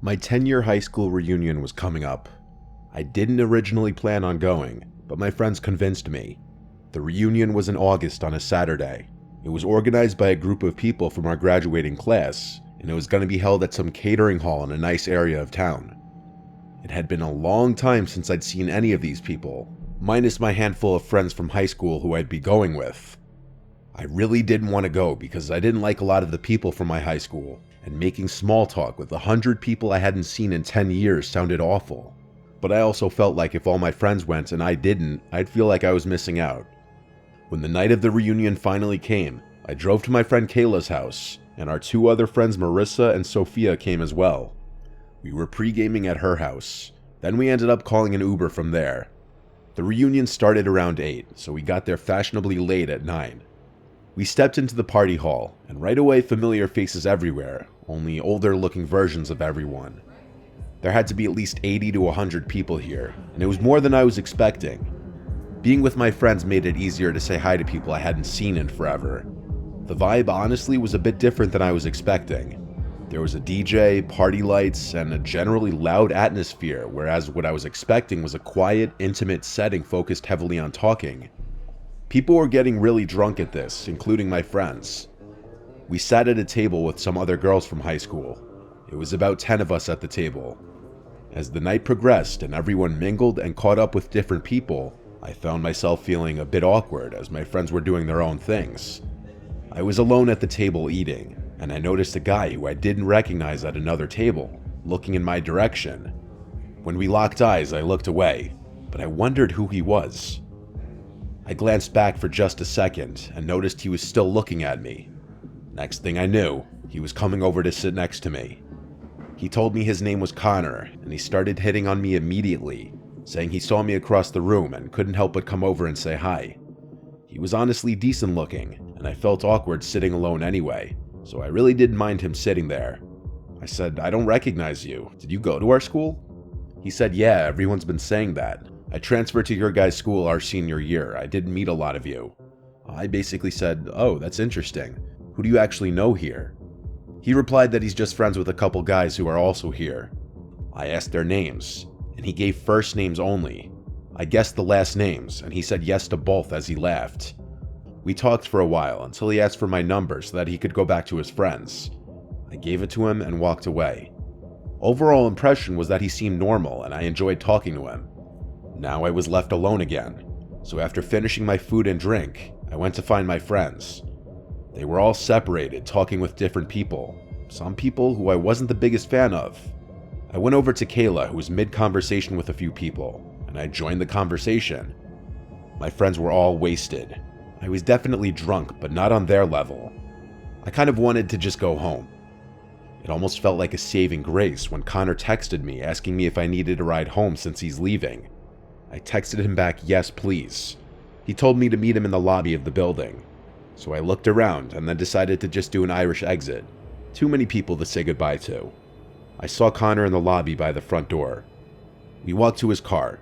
My 10-year high school reunion was coming up. I didn't originally plan on going, but my friends convinced me. The reunion was in August on a Saturday. It was organized by a group of people from our graduating class, and it was going to be held at some catering hall in a nice area of town. It had been a long time since I'd seen any of these people, minus my handful of friends from high school who I'd be going with. I really didn't want to go because I didn't like a lot of the people from my high school, and making small talk with 100 people I hadn't seen in 10 years sounded awful. But I also felt like if all my friends went and I didn't, I'd feel like I was missing out. When the night of the reunion finally came, I drove to my friend Kayla's house, and our two other friends Marissa and Sophia came as well. We were pre-gaming at her house, then we ended up calling an Uber from there. The reunion started around 8, so we got there fashionably late at 9. We stepped into the party hall, and right away familiar faces everywhere, only older looking versions of everyone. There had to be at least 80 to 100 people here, and it was more than I was expecting. Being with my friends made it easier to say hi to people I hadn't seen in forever. The vibe honestly was a bit different than I was expecting. There was a DJ, party lights, and a generally loud atmosphere, whereas what I was expecting was a quiet, intimate setting focused heavily on talking. People were getting really drunk at this, including my friends. We sat at a table with some other girls from high school. It was about 10 of us at the table. As the night progressed and everyone mingled and caught up with different people, I found myself feeling a bit awkward as my friends were doing their own things. I was alone at the table eating, and I noticed a guy who I didn't recognize at another table, looking in my direction. When we locked eyes, I looked away, but I wondered who he was. I glanced back for just a second and noticed he was still looking at me. Next thing I knew, he was coming over to sit next to me. He told me his name was Connor, and he started hitting on me immediately, saying he saw me across the room and couldn't help but come over and say hi. He was honestly decent looking, and I felt awkward sitting alone anyway, so I really didn't mind him sitting there. I said, "I don't recognize you. Did you go to our school?" He said, "Yeah, everyone's been saying that. I transferred to your guys' school our senior year. I didn't meet a lot of you." I basically said, "Oh, that's interesting. Who do you actually know here?" He replied that he's just friends with a couple guys who are also here. I asked their names, and he gave first names only. I guessed the last names, and he said yes to both as he laughed. We talked for a while until he asked for my number so that he could go back to his friends. I gave it to him and walked away. Overall impression was that he seemed normal and I enjoyed talking to him. Now I was left alone again, so after finishing my food and drink, I went to find my friends. They were all separated, talking with different people, some people who I wasn't the biggest fan of. I went over to Kayla, who was mid-conversation with a few people, and I joined the conversation. My friends were all wasted. I was definitely drunk, but not on their level. I kind of wanted to just go home. It almost felt like a saving grace when Connor texted me asking me if I needed a ride home since he's leaving. I texted him back, "Yes, please." He told me to meet him in the lobby of the building. So I looked around and then decided to just do an Irish exit. Too many people to say goodbye to. I saw Connor in the lobby by the front door. We walked to his car.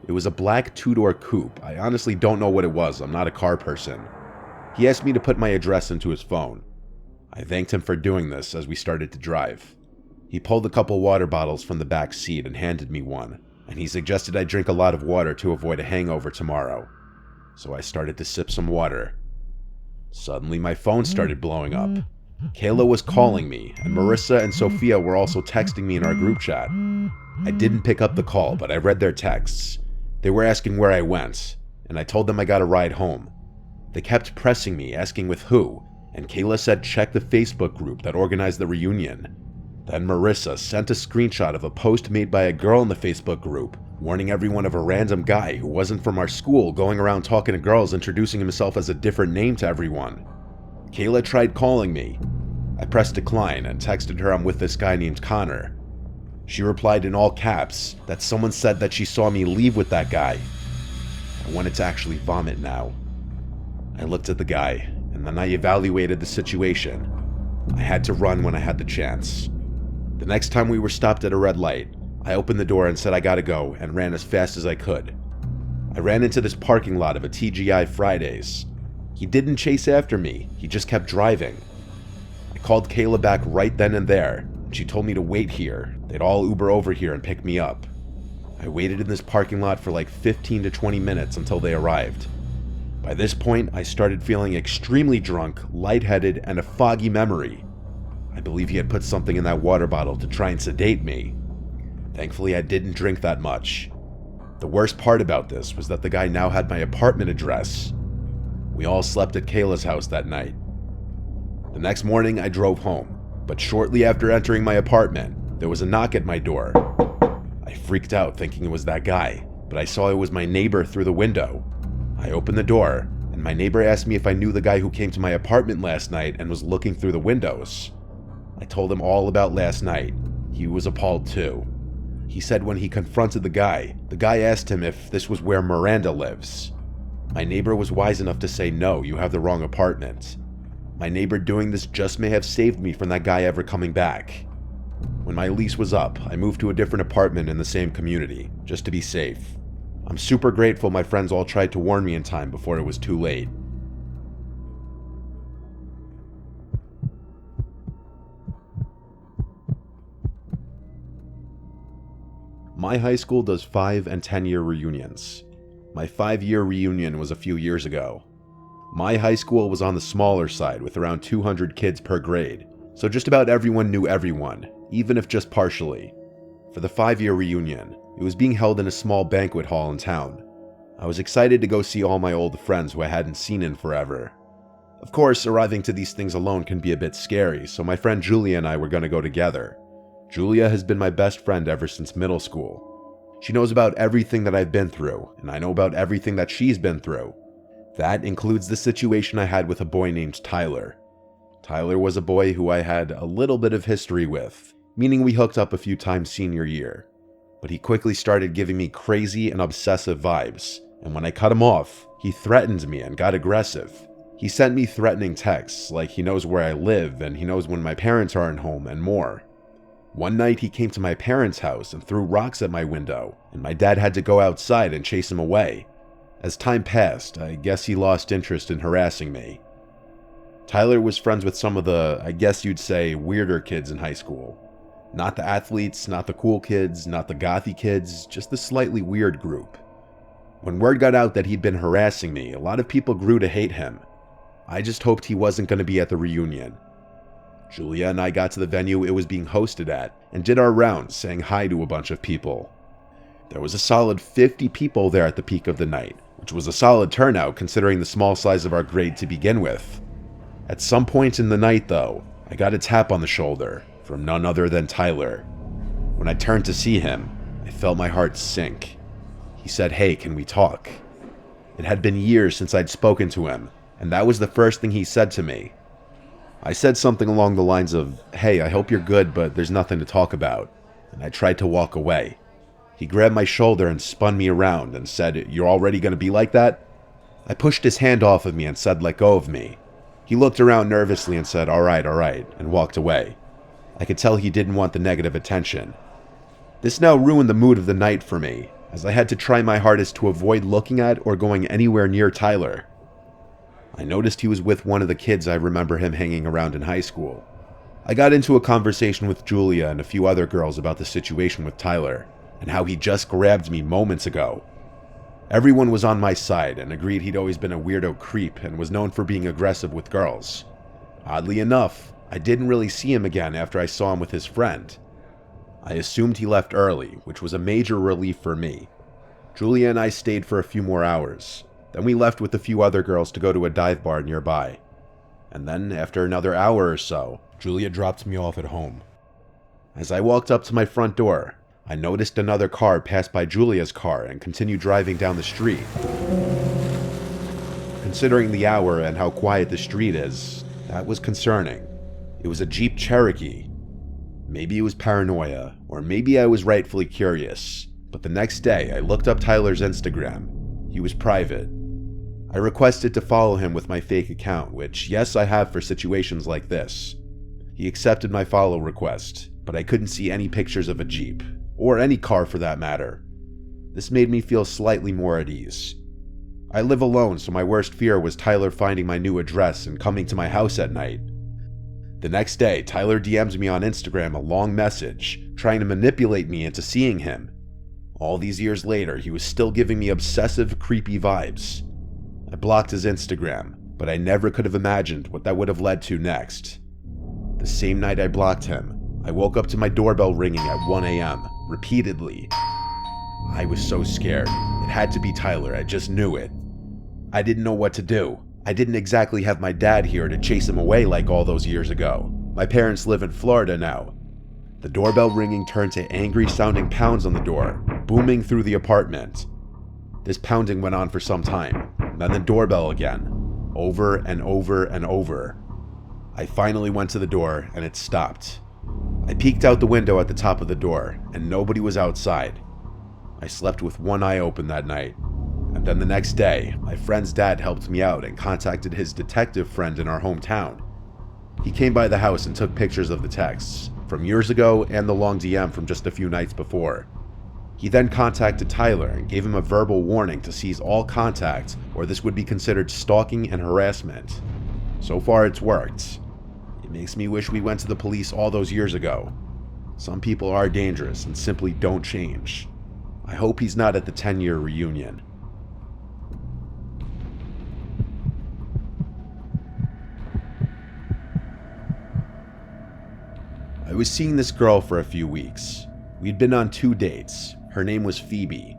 It was a black two-door coupe. I honestly don't know what it was. I'm not a car person. He asked me to put my address into his phone. I thanked him for doing this as we started to drive. He pulled a couple water bottles from the back seat and handed me one, and he suggested I drink a lot of water to avoid a hangover tomorrow. So I started to sip some water. Suddenly my phone started blowing up. Kayla was calling me, and Marissa and Sophia were also texting me in our group chat. I didn't pick up the call, but I read their texts. They were asking where I went, and I told them I got a ride home. They kept pressing me, asking with who, and Kayla said check the Facebook group that organized the reunion. Then Marissa sent a screenshot of a post made by a girl in the Facebook group, warning everyone of a random guy who wasn't from our school going around talking to girls, introducing himself as a different name to everyone. Kayla tried calling me. I pressed decline and texted her I'm with this guy named Connor. She replied in all caps that someone said that she saw me leave with that guy. I wanted to actually vomit now. I looked at the guy, and then I evaluated the situation. I had to run when I had the chance. The next time we were stopped at a red light, I opened the door and said I gotta go and ran as fast as I could. I ran into this parking lot of a TGI Fridays. He didn't chase after me, he just kept driving. I called Kayla back right then and there, She told me to wait here. They'd all Uber over here and pick me up. I waited in this parking lot for like 15 to 20 minutes until they arrived. By this point, I started feeling extremely drunk, lightheaded, and a foggy memory. I believe he had put something in that water bottle to try and sedate me. Thankfully, I didn't drink that much. The worst part about this was that the guy now had my apartment address. We all slept at Kayla's house that night. The next morning, I drove home, but shortly after entering my apartment, there was a knock at my door. I freaked out thinking it was that guy, but I saw it was my neighbor through the window. I opened the door, and my neighbor asked me if I knew the guy who came to my apartment last night and was looking through the windows. I told him all about last night. He was appalled too. He said when he confronted the guy asked him if this was where Miranda lives. My neighbor was wise enough to say, "No, you have the wrong apartment." My neighbor doing this just may have saved me from that guy ever coming back. When my lease was up, I moved to a different apartment in the same community, just to be safe. I'm super grateful my friends all tried to warn me in time before it was too late. My high school does 5 and 10-year reunions. My 5-year reunion was a few years ago. My high school was on the smaller side with around 200 kids per grade, so just about everyone knew everyone, even if just partially. For the 5-year reunion, it was being held in a small banquet hall in town. I was excited to go see all my old friends who I hadn't seen in forever. Of course, arriving to these things alone can be a bit scary, so my friend Julia and I were going to go together. Julia has been my best friend ever since middle school. She knows about everything that I've been through, and I know about everything that she's been through. That includes the situation I had with a boy named Tyler. Tyler was a boy who I had a little bit of history with, meaning we hooked up a few times senior year. But he quickly started giving me crazy and obsessive vibes, and when I cut him off, he threatened me and got aggressive. He sent me threatening texts, like he knows where I live and he knows when my parents aren't home and more. One night he came to my parents' house and threw rocks at my window, and my dad had to go outside and chase him away. As time passed, I guess he lost interest in harassing me. Tyler was friends with some of the, I guess you'd say, weirder kids in high school. Not the athletes, not the cool kids, not the gothy kids, just the slightly weird group. When word got out that he'd been harassing me, a lot of people grew to hate him. I just hoped he wasn't going to be at the reunion. Julia and I got to the venue it was being hosted at and did our rounds, saying hi to a bunch of people. There was a solid 50 people there at the peak of the night, which was a solid turnout considering the small size of our grade to begin with. At some point in the night, though, I got a tap on the shoulder from none other than Tyler. When I turned to see him, I felt my heart sink. He said, "Hey, can we talk?" It had been years since I'd spoken to him, and that was the first thing he said to me. I said something along the lines of, "Hey, I hope you're good, but there's nothing to talk about," and I tried to walk away. He grabbed my shoulder and spun me around and said, "You're already going to be like that?" I pushed his hand off of me and said, "Let go of me." He looked around nervously and said, all right, and walked away. I could tell he didn't want the negative attention. This now ruined the mood of the night for me, as I had to try my hardest to avoid looking at or going anywhere near Tyler. I noticed he was with one of the kids I remember him hanging around in high school. I got into a conversation with Julia and a few other girls about the situation with Tyler, and how he just grabbed me moments ago. Everyone was on my side and agreed he'd always been a weirdo creep and was known for being aggressive with girls. Oddly enough, I didn't really see him again after I saw him with his friend. I assumed he left early, which was a major relief for me. Julia and I stayed for a few more hours. Then we left with a few other girls to go to a dive bar nearby. And then, after another hour or so, Julia dropped me off at home. As I walked up to my front door, I noticed another car pass by Julia's car and continue driving down the street. Considering the hour and how quiet the street is, that was concerning. It was a Jeep Cherokee. Maybe it was paranoia, or maybe I was rightfully curious, but the next day I looked up Tyler's Instagram. He was private. I requested to follow him with my fake account, which, yes, I have for situations like this. He accepted my follow request, but I couldn't see any pictures of a Jeep, or any car for that matter. This made me feel slightly more at ease. I live alone, so my worst fear was Tyler finding my new address and coming to my house at night. The next day, Tyler DMs me on Instagram a long message, trying to manipulate me into seeing him. All these years later, he was still giving me obsessive, creepy vibes. I blocked his Instagram, but I never could have imagined what that would have led to next. The same night I blocked him, I woke up to my doorbell ringing at 1 a.m., repeatedly. I was so scared. It had to be Tyler, I just knew it. I didn't know what to do. I didn't exactly have my dad here to chase him away like all those years ago. My parents live in Florida now. The doorbell ringing turned to angry-sounding pounds on the door, booming through the apartment. This pounding went on for some time, then the doorbell again, over and over and over. I finally went to the door and it stopped. I peeked out the window at the top of the door and nobody was outside. I slept with one eye open that night, and then the next day, my friend's dad helped me out and contacted his detective friend in our hometown. He came by the house and took pictures of the texts, from years ago and the long DM from just a few nights before. He then contacted Tyler and gave him a verbal warning to cease all contact or this would be considered stalking and harassment. So far it's worked. It makes me wish we went to the police all those years ago. Some people are dangerous and simply don't change. I hope he's not at the 10-year reunion. I was seeing this girl for a few weeks. We'd been on 2 dates. Her name was Phoebe.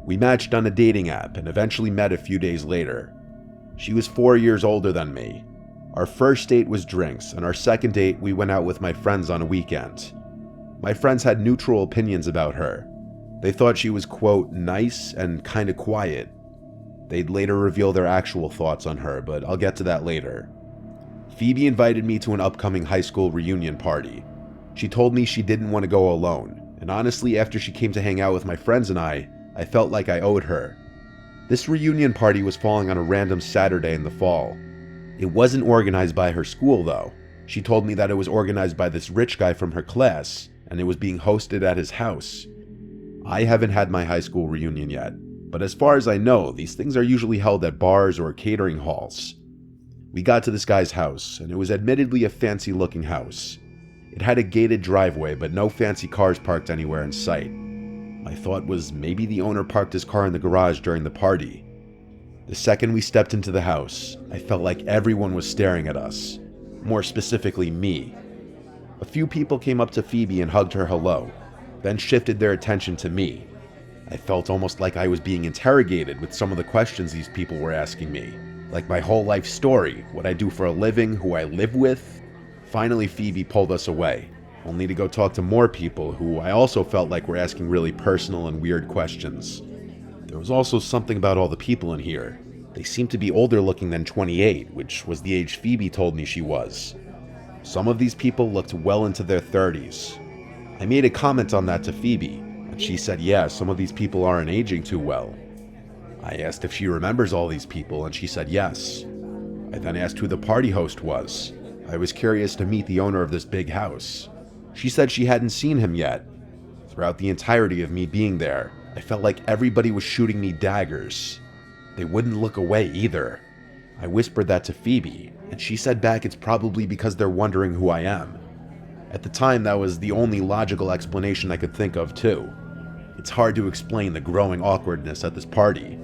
We matched on a dating app and eventually met a few days later. She was 4 years older than me. Our first date was drinks, and our second date we went out with my friends on a weekend. My friends had neutral opinions about her. They thought she was, quote, nice and kinda quiet. They'd later reveal their actual thoughts on her, but I'll get to that later. Phoebe invited me to an upcoming high school reunion party. She told me she didn't want to go alone, and honestly, after she came to hang out with my friends and I felt like I owed her. This reunion party was falling on a random Saturday in the fall. It wasn't organized by her school, though. She told me that it was organized by this rich guy from her class, and it was being hosted at his house. I haven't had my high school reunion yet, but as far as I know, these things are usually held at bars or catering halls. We got to this guy's house, and it was admittedly a fancy-looking house. It had a gated driveway, but no fancy cars parked anywhere in sight. My thought was maybe the owner parked his car in the garage during the party. The second we stepped into the house, I felt like everyone was staring at us. More specifically, me. A few people came up to Phoebe and hugged her hello, then shifted their attention to me. I felt almost like I was being interrogated with some of the questions these people were asking me. Like my whole life story, what I do for a living, who I live with. Finally, Phoebe pulled us away, only to go talk to more people who I also felt like were asking really personal and weird questions. There was also something about all the people in here. They seemed to be older looking than 28, which was the age Phoebe told me she was. Some of these people looked well into their 30s. I made a comment on that to Phoebe, and she said, yeah, some of these people aren't aging too well. I asked if she remembers all these people, and she said yes. I then asked who the party host was. I was curious to meet the owner of this big house. She said she hadn't seen him yet. Throughout the entirety of me being there, I felt like everybody was shooting me daggers. They wouldn't look away either. I whispered that to Phoebe, and she said back it's probably because they're wondering who I am. At the time, that was the only logical explanation I could think of, too. It's hard to explain the growing awkwardness at this party,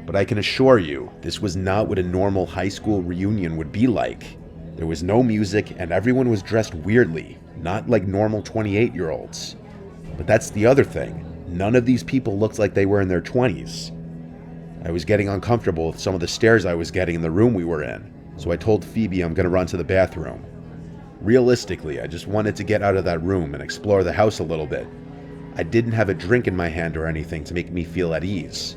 but I can assure you, this was not what a normal high school reunion would be like. There was no music, and everyone was dressed weirdly, not like normal 28-year-olds. But that's the other thing. None of these people looked like they were in their 20s. I was getting uncomfortable with some of the stares I was getting in the room we were in, so I told Phoebe I'm going to run to the bathroom. Realistically, I just wanted to get out of that room and explore the house a little bit. I didn't have a drink in my hand or anything to make me feel at ease.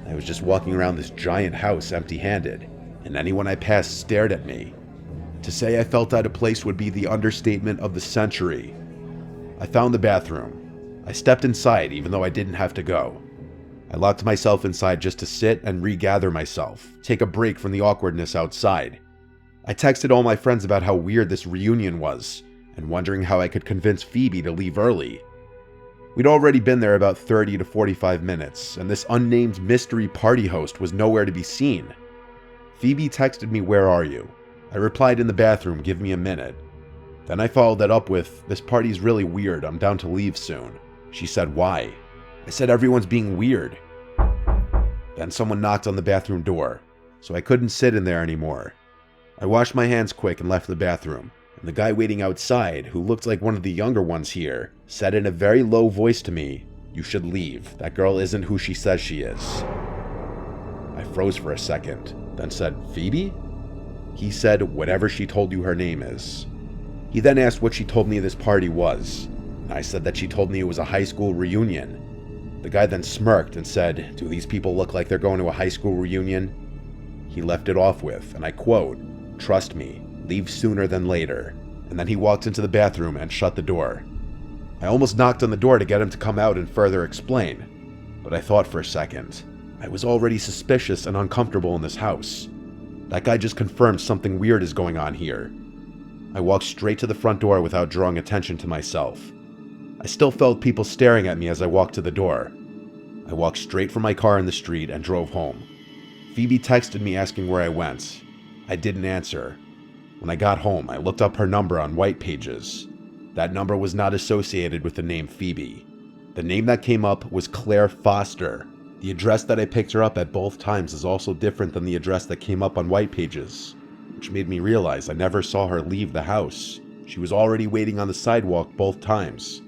I was just walking around this giant house empty-handed, and anyone I passed stared at me. To say I felt out of place would be the understatement of the century. I found the bathroom. I stepped inside even though I didn't have to go. I locked myself inside just to sit and regather myself, take a break from the awkwardness outside. I texted all my friends about how weird this reunion was, and wondering how I could convince Phoebe to leave early. We'd already been there about 30 to 45 minutes, and this unnamed mystery party host was nowhere to be seen. Phoebe texted me, "Where are you?" I replied, "In the bathroom, give me a minute." Then I followed that up with, "This party's really weird, I'm down to leave soon." She said, "Why?" I said, "Everyone's being weird." Then someone knocked on the bathroom door, so I couldn't sit in there anymore. I washed my hands quick and left the bathroom, and the guy waiting outside, who looked like one of the younger ones here, said in a very low voice to me, "You should leave. That girl isn't who she says she is." I froze for a second, then said, "Phoebe?" He said, "Whatever she told you her name is." He then asked what she told me this party was, and I said that she told me it was a high school reunion. The guy then smirked and said, "Do these people look like they're going to a high school reunion?" He left it off with, and I quote, "Trust me, leave sooner than later." And then he walked into the bathroom and shut the door. I almost knocked on the door to get him to come out and further explain, but I thought for a second. I was already suspicious and uncomfortable in this house. That guy just confirmed something weird is going on here. I walked straight to the front door without drawing attention to myself. I still felt people staring at me as I walked to the door. I walked straight from my car in the street and drove home. Phoebe texted me asking where I went. I didn't answer. When I got home, I looked up her number on White Pages. That number was not associated with the name Phoebe. The name that came up was Claire Foster. The address that I picked her up at both times is also different than the address that came up on White Pages, which made me realize I never saw her leave the house. She was already waiting on the sidewalk both times.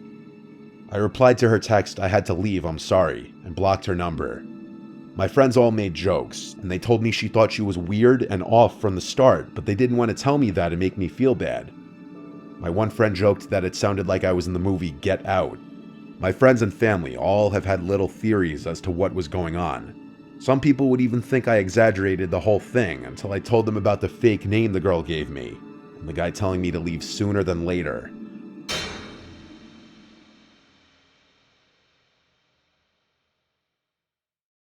I replied to her text, "I had to leave, I'm sorry," and blocked her number. My friends all made jokes, and they told me she thought she was weird and off from the start, but they didn't want to tell me that and make me feel bad. My one friend joked that it sounded like I was in the movie Get Out. My friends and family all have had little theories as to what was going on. Some people would even think I exaggerated the whole thing until I told them about the fake name the girl gave me, and the guy telling me to leave sooner than later.